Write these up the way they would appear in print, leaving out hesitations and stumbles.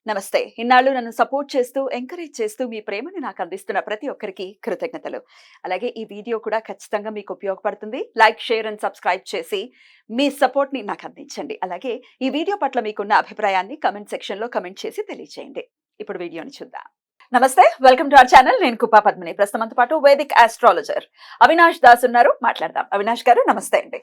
నమస్తే. ఇన్నాళ్ళు నన్ను సపోర్ట్ చేస్తూ, ఎంకరేజ్ చేస్తూ మీ ప్రేమని నాకు అందిస్తున్న ప్రతి ఒక్కరికి కృతజ్ఞతలు. అలాగే ఈ వీడియో కూడా ఖచ్చితంగా మీకు ఉపయోగపడుతుంది. లైక్, షేర్ అండ్ సబ్స్క్రైబ్ చేసి మీ సపోర్ట్‌ని నాకు అందించండి. అలాగే ఈ వీడియో పట్ల మీకున్న అభిప్రాయాన్ని కామెంట్ సెక్షన్‌లో కామెంట్ చేసి తెలియజేయండి. ఇప్పుడు వీడియోని చూద్దాం. నమస్తే. Welcome to our channel. నేను కుప్పా పద్మిని. ప్రస్తుతం మనతో పాటు వేదిక్ ఆస్ట్రాలజర్ అవినాష్ దాస్ ఉన్నారు. మాట్లాడదాం. అవినాష్ గారు నమస్తే అండి.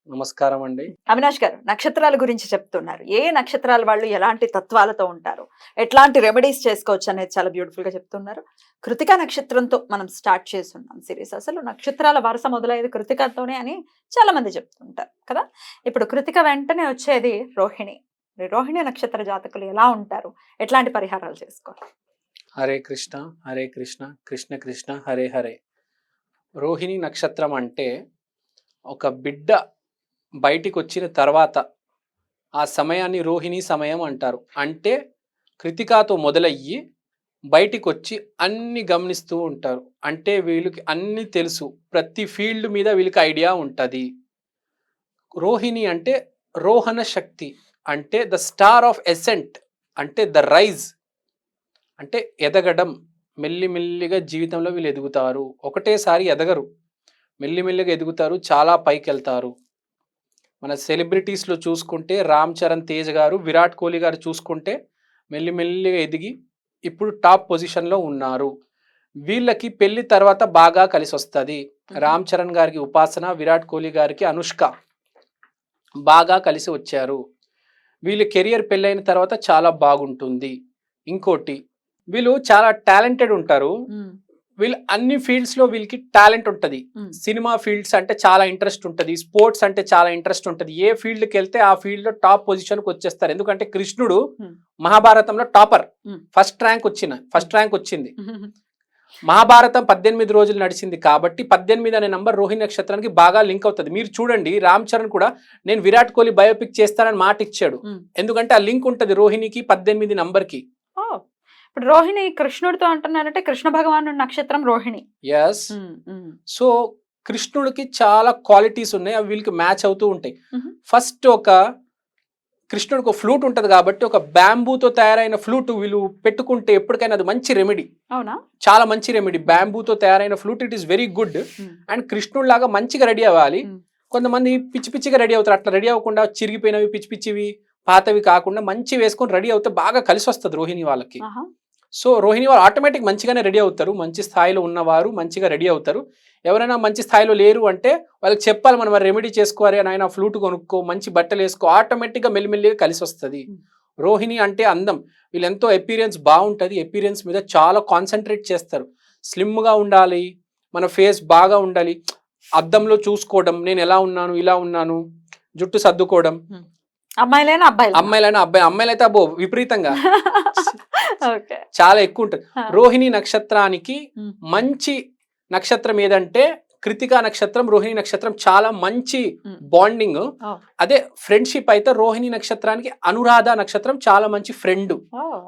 నమస్కారం అండి. అవినాష్ గారు, నక్షత్రాల గురించి చెప్తున్నారు. ఏ నక్షత్రాల వాళ్ళు ఎలాంటి తత్వాలతో ఉంటారు, ఎట్లాంటి రెమెడీస్ చేసుకోవచ్చు అనేది చాలా బ్యూటిఫుల్ గా చెప్తున్నారు. కృతికా నక్షత్రంతో మనం స్టార్ట్ చేస్తున్నాం సిరీస్. అసలు నక్షత్రాల వరుస మొదలయ్యేది కృతికతోనే అని చాలా మంది చెప్తుంటారు కదా. ఇప్పుడు కృతిక వెంటనే వచ్చేది రోహిణి. రోహిణి నక్షత్ర జాతకులు ఎలా ఉంటారు, ఎట్లాంటి పరిహారాలు చేసుకోవాలి? హరే కృష్ణ హరే కృష్ణ కృష్ణ కృష్ణ హరే హరే. రోహిణి నక్షత్రం అంటే ఒక బిడ్డ బయటికి వచ్చిన తర్వాత ఆ సమయాన్ని రోహిణి సమయం అంటారు. అంటే కృతికాతో మొదలయ్యి బయటికి వచ్చి అన్ని గమనిస్తూ ఉంటారు. అంటే వీళ్ళకి అన్ని తెలుసు, ప్రతి ఫీల్డ్ మీద వీళ్ళకి ఐడియా ఉంటుంది. రోహిణి అంటే రోహణ శక్తి, అంటే ద స్టార్ ఆఫ్ ఎసెంట్, అంటే ద రైజ్, అంటే ఎదగడం. మెల్లిమెల్లిగా జీవితంలో వీళ్ళు ఎదుగుతారు. ఒకటేసారి ఎదగరు, మెల్లిమెల్లిగా ఎదుగుతారు, చాలా పైకి వెళ్తారు. మన సెలబ్రిటీస్లో చూసుకుంటే రామ్ చరణ్ తేజ్ గారు, విరాట్ కోహ్లీ గారు చూసుకుంటే మెల్లిమెల్లిగా ఎదిగి ఇప్పుడు టాప్ పొజిషన్లో ఉన్నారు. వీళ్ళకి పెళ్లి తర్వాత బాగా కలిసి వస్తుంది. రామ్ చరణ్ గారికి ఉపాసన, విరాట్ కోహ్లీ గారికి అనుష్క బాగా కలిసి వచ్చారు. వీళ్ళ కెరియర్ పెళ్ళైన తర్వాత చాలా బాగుంటుంది. ఇంకోటి, వీళ్ళు చాలా టాలెంటెడ్ ఉంటారు. వీళ్ళు అన్ని ఫీల్డ్స్ లో వీళ్ళకి టాలెంట్ ఉంటుంది. సినిమా ఫీల్డ్స్ అంటే చాలా ఇంట్రెస్ట్ ఉంటుంది, స్పోర్ట్స్ అంటే చాలా ఇంట్రెస్ట్ ఉంటుంది. ఏ ఫీల్డ్కి వెళ్తే ఆ ఫీల్డ్ లో టాప్ పొజిషన్ కి వచ్చేస్తారు. ఎందుకంటే కృష్ణుడు మహాభారతంలో టాపర్, ఫస్ట్ ర్యాంక్ వచ్చింది. మహాభారతం 18 రోజులు నడిచింది కాబట్టి 18 అనే నంబర్ రోహిణి నక్షత్రానికి బాగా లింక్ అవుతుంది. మీరు చూడండి, రామ్ చరణ్ కూడా నేను విరాట్ కోహ్లీ బయోపిక్ చేస్తానని మాట ఇచ్చాడు. ఎందుకంటే ఆ లింక్ ఉంటుంది రోహిణికి 18 నంబర్కి. ఇప్పుడు రోహిణి కృష్ణుడితో అంటున్నారంటే కృష్ణ భగవాను నక్షత్రం రోహిణి. ఎస్. సో కృష్ణుడికి చాలా క్వాలిటీస్ ఉన్నాయి, అవి వీళ్ళకి మ్యాచ్ అవుతూ ఉంటాయి. ఫస్ట్ కృష్ణుడికి ఒక ఫ్లూట్ ఉంటుంది కాబట్టి ఒక బ్యాంబూతో తయారైన ఫ్లూట్ వీళ్ళు పెట్టుకుంటే ఎప్పటికైనా అది మంచి రెమెడీ. అవునా? చాలా మంచి రెమెడీ. బ్యాంబూతో తయారైన flute, it is very good. And కృష్ణుడు లాగా మంచిగా రెడీ అవ్వాలి. కొంతమంది పిచ్చి పిచ్చిగా రెడీ అవుతారు. అట్లా రెడీ అవ్వకుండా చిరిగిపోయినవి పిచ్చి పిచ్చివి పాతవి కాకుండా మంచి వేసుకొని రెడీ అవుతే బాగా కలిసి వస్తుంది రోహిణి వాళ్ళకి. సో రోహిణి వాళ్ళు ఆటోమేటిక్ మంచిగానే రెడీ అవుతారు. మంచి స్థాయిలో ఉన్నవారు మంచిగా రెడీ అవుతారు. ఎవరైనా మంచి స్థాయిలో లేరు అంటే వాళ్ళకి చెప్పాలి, మనం రెమెడీ చేసుకోవాలి అని. ఆయన ఫ్లూట్ కొనుక్కో, మంచి బట్టలు వేసుకో, ఆటోమేటిక్గా మెల్లిమెల్లిగా కలిసి వస్తుంది. రోహిణి అంటే అందం. వీళ్ళు ఎంతో అపీరియన్స్ బాగుంటుంది. అపీరియన్స్ మీద చాలా కాన్సన్ట్రేట్ చేస్తారు. స్లిమ్గా ఉండాలి, మన ఫేస్ బాగా ఉండాలి, అద్దంలో చూసుకోవడం, నేను ఎలా ఉన్నాను, ఇలా ఉన్నాను, జుట్టు సర్దుకోవడం. అమ్మాయిలైనా అమ్మాయిలైతే అబ్బో విపరీతంగా చాలా ఎక్కువ ఉంటుంది. రోహిణి నక్షత్రానికి మంచి నక్షత్రం ఏదంటే కృతికా నక్షత్రం, రోహిణి నక్షత్రం చాలా మంచి బాండింగ్. అదే ఫ్రెండ్షిప్ అయితే రోహిణి నక్షత్రానికి అనురాధ నక్షత్రం చాలా మంచి ఫ్రెండ్.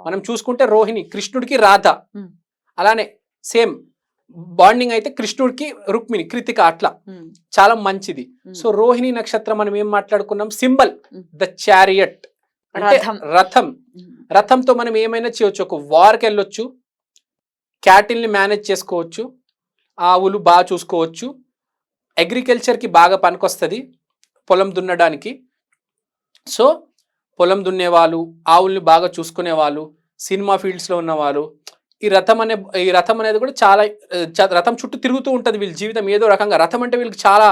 మనం చూసుకుంటే రోహిణి కృష్ణుడికి రాధ, అలానే సేమ్ బాండింగ్ అయితే కృష్ణుడికి రుక్మిణి, కృతిక, అట్లా చాలా మంచిది. సో రోహిణి నక్షత్రం మనం ఏం మాట్లాడుకున్నాం, సింబల్ ద చారియట్, అంటే రథం. రథంతో మనం ఏమైనా చేయొచ్చు. ఒక వార్కి వెళ్ళొచ్చు, క్యాటిల్ని మేనేజ్ చేసుకోవచ్చు, ఆవులు బాగా చూసుకోవచ్చు, అగ్రికల్చర్కి బాగా పనికొస్తుంది, పొలం దున్నడానికి. సో పొలం దున్నేవాళ్ళు, ఆవుల్ని బాగా చూసుకునే వాళ్ళు, సినిమా ఫీల్డ్స్లో ఉన్నవాళ్ళు, ఈ రథం అనేది కూడా చాలా రథం చుట్టూ తిరుగుతూ ఉంటుంది వీళ్ళ జీవితం ఏదో రకంగా. రథం అంటే వీళ్ళకి చాలా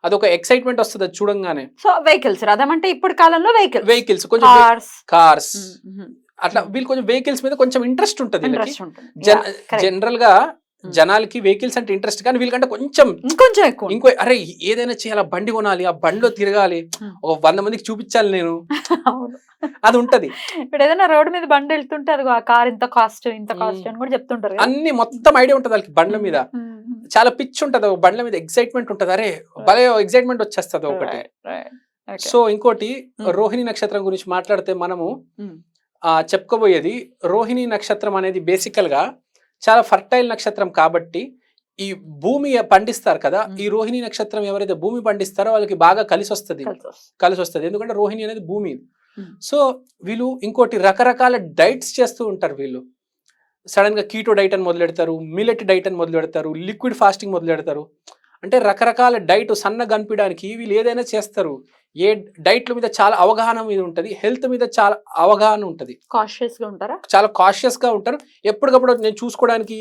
అదొక ఎక్సైట్మెంట్ వస్తుంది అది చూడంగానే. సో వెహికల్స్, రథం అంటే ఇప్పుడు కాలంలో వెహికల్స్ కొంచెం కార్స్ అట్లా వీళ్ళు కొంచెం వెహికల్స్ మీద కొంచెం ఇంట్రెస్ట్ ఉంటుంది. జనరల్ గా జనాలకి వెహికల్స్ అంటే ఇంట్రెస్ట్, కానీ వీళ్ళకంటే కొంచెం ఇంకో అరే ఏదైనా చేయాలి, బండి కొనాలి, ఆ బండిలో తిరగాలి, ఒక 100 మందికి చూపించాలి నేను, అది ఉంటది. ఇప్పుడు ఏదైనా రోడ్ మీద బండి వెళ్తుంటే అది ఆ కార్ ఇంత కాస్ట్ అని కూడా చెప్తుంటారు. అన్ని మొత్తం ఐడియా ఉంటుంది వాళ్ళకి. బండ్ల మీద చాలా పిచ్ ఉంటది, బండ్ల మీద ఎక్సైట్మెంట్ ఉంటది. అరే భలే ఎక్సైట్మెంట్ వచ్చేస్తుంది ఒకటి. సో ఇంకోటి, రోహిణి నక్షత్రం గురించి మాట్లాడితే మనము చెప్పుకోబోయేది, రోహిణి నక్షత్రం అనేది బేసికల్ గా చాలా ఫర్టైల్ నక్షత్రం కాబట్టి ఈ భూమి పండిస్తారు కదా, ఈ రోహిణి నక్షత్రం ఎవరైతే భూమి పండిస్తారో వాళ్ళకి బాగా కలిసి వస్తుంది. ఎందుకంటే రోహిణి అనేది భూమి. సో వీళ్ళు ఇంకోటి రకరకాల డైట్స్ చేస్తూ ఉంటారు. వీళ్ళు సడన్ గా కీటో డైట్ అని మొదలు పెడతారు, మిల్లెట్ డైట్ అని మొదలు పెడతారు, లిక్విడ్ ఫాస్టింగ్ మొదలు పెడతారు. అంటే రకరకాల డైట్ సన్న కనిపించడానికి వీళ్ళు ఏదైనా చేస్తారు. ఏ డైట్ల మీద చాలా అవగాహన మీద ఉంటుంది, హెల్త్ మీద చాలా అవగాహన ఉంటుంది, కాషియస్ గా ఉంటారా, చాలా కాషియస్ గా ఉంటారు. ఎప్పటికప్పుడు నేను చూసుకోవడానికి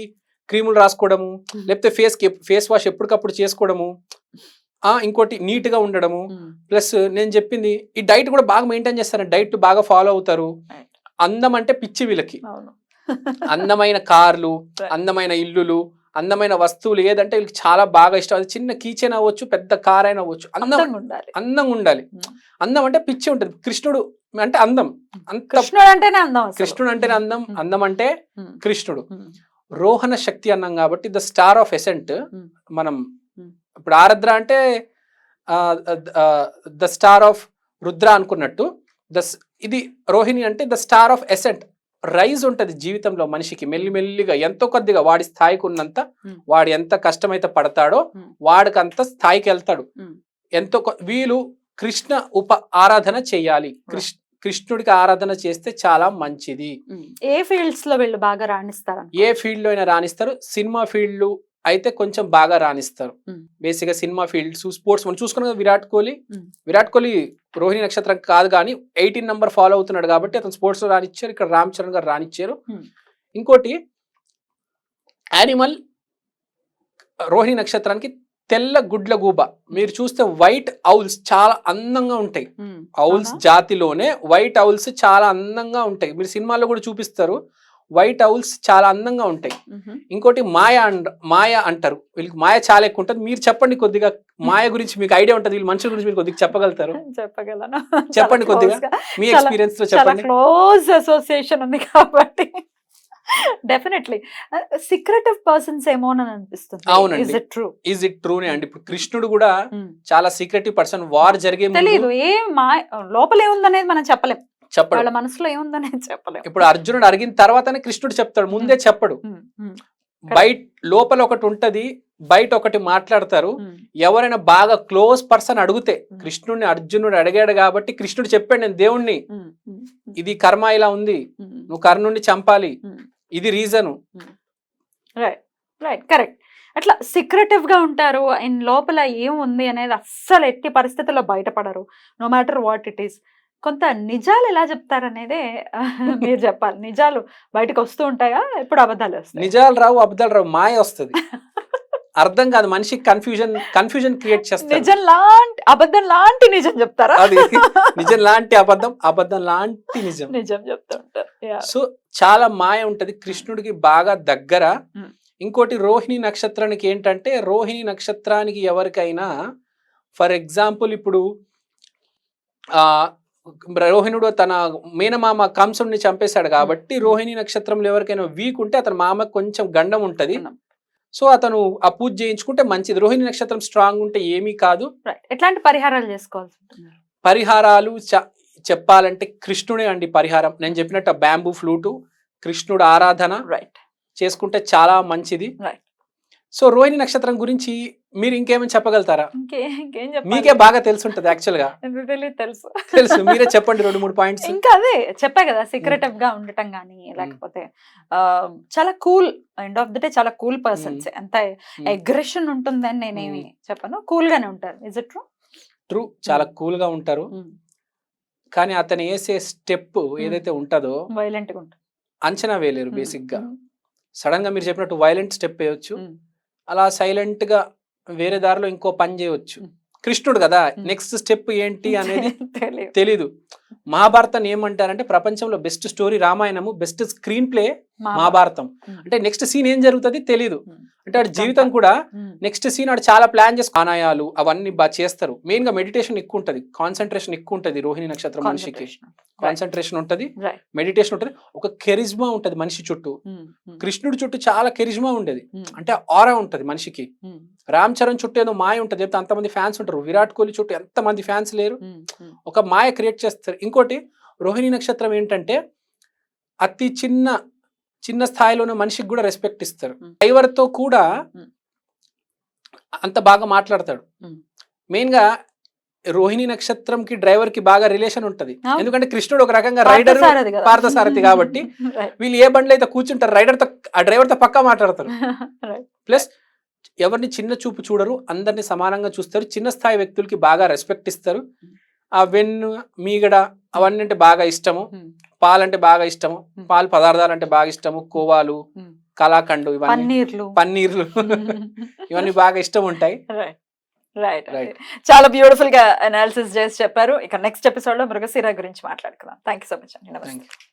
క్రీములు రాసుకోవడము, లేకపోతే ఫేస్ వాష్ ఎప్పటికప్పుడు చేసుకోవడము, ఇంకోటి నీట్ గా ఉండడము. ప్లస్ నేను చెప్పింది ఈ డైట్ కూడా బాగా మెయింటైన్ చేస్తారు, డైట్ బాగా ఫాలో అవుతారు. అందం అంటే పిచ్చి వీళ్ళకి. అందమైన కార్లు, అందమైన ఇల్లులు, అందమైన వస్తువులు ఏదంటే వీళ్ళకి చాలా బాగా ఇష్టం. అది చిన్న కీచెన్ అవ్వచ్చు, పెద్ద కార్ అయినా అవ్వచ్చు, అందంగా ఉండాలి. అందం అంటే పిచ్చి ఉంటుంది. కృష్ణుడు అంటే అందం, కృష్ణుడు అంటేనే అందం, కృష్ణుడు అంటేనే అందం, అందం అంటే కృష్ణుడు. రోహణ శక్తి అన్నాం కాబట్టి ద స్టార్ ఆఫ్ ఎసెంట్. మనం ఇప్పుడు ఆరాధ్ర అంటే ద స్టార్ ఆఫ్ రుద్ర అనుకున్నట్టు, ఇది రోహిణి అంటే the star of ascent. Rise ఉంటది జీవితంలో మనిషికి మెల్లిమెల్లిగా, ఎంతో కొద్దిగా వాడి స్థాయికి ఉన్నంత, వాడు ఎంత కష్టమైతే పడతాడో వాడికంత స్థాయికి వెళ్తాడు. ఎంతో వీళ్ళు కృష్ణ ఆరాధన చేయాలి. కృష్ణుడికి ఆరాధన చేస్తే చాలా మంచిది. ఏ ఫీల్డ్స్ లో వీళ్ళు బాగా రాణిస్తారు? ఏ ఫీల్డ్ లో అయినా రాణిస్తారు. సినిమా ఫీల్డ్ అయితే కొంచెం బాగా రాణిస్తారు. బేసిక్ గా సినిమా ఫీల్డ్స్, స్పోర్ట్స్ మనం చూసుకున్న విరాట్ కోహ్లీ రోహిణి నక్షత్రం కాదు కానీ 18 నంబర్ ఫాలో అవుతున్నాడు కాబట్టి అతను స్పోర్ట్స్ లో రానిచ్చారు. ఇక్కడ రామ్ చరణ్ గారు రానిచ్చారు. ఇంకోటి యానిమల్ రోహిణి నక్షత్రానికి తెల్ల గుడ్ల గూబ. మీరు చూస్తే వైట్ ఔల్స్ చాలా అందంగా ఉంటాయి. ఔల్స్ జాతిలోనే వైట్ ఔల్స్ చాలా అందంగా ఉంటాయి. మీరు సినిమాల్లో కూడా చూపిస్తారు, వైట్ ఔల్స్ చాలా అందంగా ఉంటాయి. ఇంకోటి మాయ అంటారు. వీళ్ళకి మాయ చాలా ఎక్కువ ఉంటుంది. మీరు చెప్పండి కొద్దిగా మాయ గురించి, మీకు ఐడియా ఉంటుంది, వీళ్ళ మనుషుల గురించి మీరు కొద్దిగా చెప్పగలుగుతారు? చెప్పగలను, చెప్పండి కొద్దిగా మీ ఎక్స్పీరియన్స్ లో చెప్పండి. క్లోజ్ అసోసియేషన్ ఉంది కాబట్టి డెఫినెట్లీ సీక్రెటివ్ పర్సన్స్ ఏమో అని అనిపిస్తుంది. అవునండి, ఇస్ ఇట్ ట్రూ అండి. ఇప్పుడు కృష్ణుడు కూడా చాలా సీక్రెటివ్ పర్సన్. వార్ జరిగే తెలియదు, ఏం లోపల ఏముందనేది మనం చెప్పలేం, వాళ్ళ మనసులో ఏముందనేది చెప్పలేం. ఇప్పుడు అర్జునుడు అడిగిన తర్వాతనే కృష్ణుడు చెప్తాడు, ముందే చెప్పడు. బయట లోపల ఒకటి ఉంటది, బయట ఒకటి మాట్లాడతారు. ఎవరైనా బాగా క్లోజ్ పర్సన్ అడిగితే, కృష్ణుడిని అర్జునుడు అడిగాడు కాబట్టి కృష్ణుడు చెప్పాడు, నేను దేవుణ్ణి, ఇది కర్మ ఇలా ఉంది, నువ్వు కర్ణుడిని చంపాలి, ఇది రీజను. Right, correct. అట్లా సీక్రెటివ్ గా ఉంటారు. ఆయన లోపల ఏముంది అనేది అస్సలు ఎట్టి పరిస్థితుల్లో బయటపడరు, no matter what it is. కొంత నిజాలు ఎలా చెప్తారనేదే మీరు చెప్పాలి. నిజాలు బయటకు వస్తూ ఉంటాయా, ఎప్పుడు అబద్ధాలు వస్తాయి? నిజాలు రావు, అబద్ధాలు రావు, మాయ వస్తుంది. అర్థం కాదు, మనిషికి కన్ఫ్యూజన్ క్రియేట్ చేస్తారు. నిజం లాంటి అబద్ధం లాంటి నిజం చెప్తారా? అది నిజం లాంటి అబద్ధం, అబద్ధం లాంటి నిజం చెప్తూ ఉంటారు. సో చాలా మాయ ఉంటది. కృష్ణుడికి బాగా దగ్గర. ఇంకోటి రోహిణి నక్షత్రానికి ఏంటంటే, రోహిణి నక్షత్రానికి ఎవరికైనా ఫర్ ఎగ్జాంపుల్ ఇప్పుడు రోహిణుడు తన మేనమామ కంసుడిని చంపేశాడు కాబట్టి రోహిణి నక్షత్రంలో ఎవరికైనా వీక్ ఉంటే అతని మామకు కొంచెం గండం ఉంటది. సో అతను ఆ పూజ చేయించుకుంటే మంచిది. రోహిణి నక్షత్రం స్ట్రాంగ్ ఉంటే ఏమీ కాదు. ఎట్లాంటి పరిహారాలు చేసుకోవాల్సి ఉంటుంది? పరిహారాలు చెప్పాలంటే కృష్ణుడే అండి పరిహారం. నేను చెప్పినట్టు బ్యాంబూ ఫ్లూటు, కృష్ణుడు ఆరాధన చేసుకుంటే చాలా మంచిది. సో రోహిణి నక్షత్రం గురించి మీరు ఇంకేమైనా చెప్పగలుగుతారా? మీకే బాగా తెలుసుంటది యాక్చువల్ గా. తెలుసు, మీరే చెప్పండి 2-3 పాయింట్స్. ఇంకా అదే చెప్పా కదా, సీక్రెటివ్ గా ఉండటం గానీ, లేకపోతే చాలా cool, end of the day చాలా కూల్ పర్సన్స్. ఎంత అగ్రెషన్ ఉంటుందని నేనేమి చెప్పను, కూల్ గానే ఉంటారు. Is it true? ట్రూ, చాలా కూల్ గా ఉంటారు. కానీ అతను వేసే స్టెప్ ఏదైతే ఉంటుందో వైలెంట్ గా ఉంటుంది, అంచనా వేయలేరు. బేసిక్ గా సడన్ గా మీరు చెప్పినట్టు వైలెంట్ స్టెప్ వేయొచ్చు, అలా సైలెంట్ గా వేరే దారిలో ఇంకో పని చేయవచ్చు. కృష్ణుడు కదా, నెక్స్ట్ స్టెప్ ఏంటి అనేది తెలీదు. మహాభారతం ఏమంటారంటే ప్రపంచంలో బెస్ట్ స్టోరీ రామాయణము, బెస్ట్ స్క్రీన్ ప్లే మహాభారతం. అంటే నెక్స్ట్ సీన్ ఏం జరుగుతుంది తెలీదు. అంటే ఆడి జీవితం కూడా నెక్స్ట్ సీన్ ఆడు చాలా ప్లాన్ చేసి ఆనాయాలు అవన్నీ బాగా చేస్తారు. మెయిన్ గా మెడిటేషన్ ఎక్కువ ఉంటది, కాన్సన్ట్రేషన్ ఎక్కువ ఉంటది. రోహిణి నక్షత్రం మనిషికి కాన్సన్ట్రేషన్ ఉంటది, మెడిటేషన్ ఉంటది, ఒక కెరిజ్మా ఉంటది మనిషి చుట్టూ. కృష్ణుడి చుట్టూ చాలా కెరిజ్మా ఉండేది, అంటే ఆరా ఉంటది మనిషికి. రామ్ చరణ్ చుట్టూ ఏదో మాయ ఉంటది, చెప్తే అంతమంది ఫ్యాన్స్ ఉంటారు. విరాట్ కోహ్లీ చుట్టూ ఎంత మంది ఫ్యాన్స్ లేరు, ఒక మాయ క్రియేట్ చేస్తారు. ఇంకోటి రోహిణి నక్షత్రం ఏంటంటే అతి చిన్న స్థాయిలోనే మనిషికి కూడా రెస్పెక్ట్ ఇస్తారు. డ్రైవర్ తో కూడా అంత బాగా మాట్లాడతాడు. మెయిన్ గా రోహిణి నక్షత్రంకి డ్రైవర్ కి బాగా రిలేషన్ ఉంటది. అవును. ఎందుకంటే కృష్ణుడు ఒక రకంగా రైడర్, పార్థసారథి కదా. పార్థసారథి కాబట్టి Right. వీళ్ళు ఏ బండ్లో అయితే కూర్చుంటారు రైడర్ తో, ఆ డ్రైవర్ తో పక్కా మాట్లాడతారు. Right. ప్లస్ ఎవరిని చిన్న చూపు చూడరు, అందరిని సమానంగా చూస్తారు. చిన్న స్థాయి వ్యక్తులకి బాగా రెస్పెక్ట్ ఇస్తారు. ఆ వెన్ను, మీగడ అవన్నీ అంటే బాగా ఇష్టము. Hmm. పాలంటే బాగా ఇష్టము. పాలు పదార్థాలు అంటే బాగా ఇష్టము. కోవాలు, Hmm. కలాకండు, ఇవన్నీ పన్నీర్లు. పన్నీర్లు ఇవన్నీ బాగా ఇష్టం ఉంటాయి. Right right Right. చాలా బ్యూటిఫుల్ గా అనాలిసిస్ చేసి చెప్పారు. ఇక నెక్స్ట్ ఎపిసోడ్ లో మృగశిర గురించి మాట్లాడుకుందాం. థ్యాంక్ యూ సో మచ్ అండి. నమస్తే. Thank you.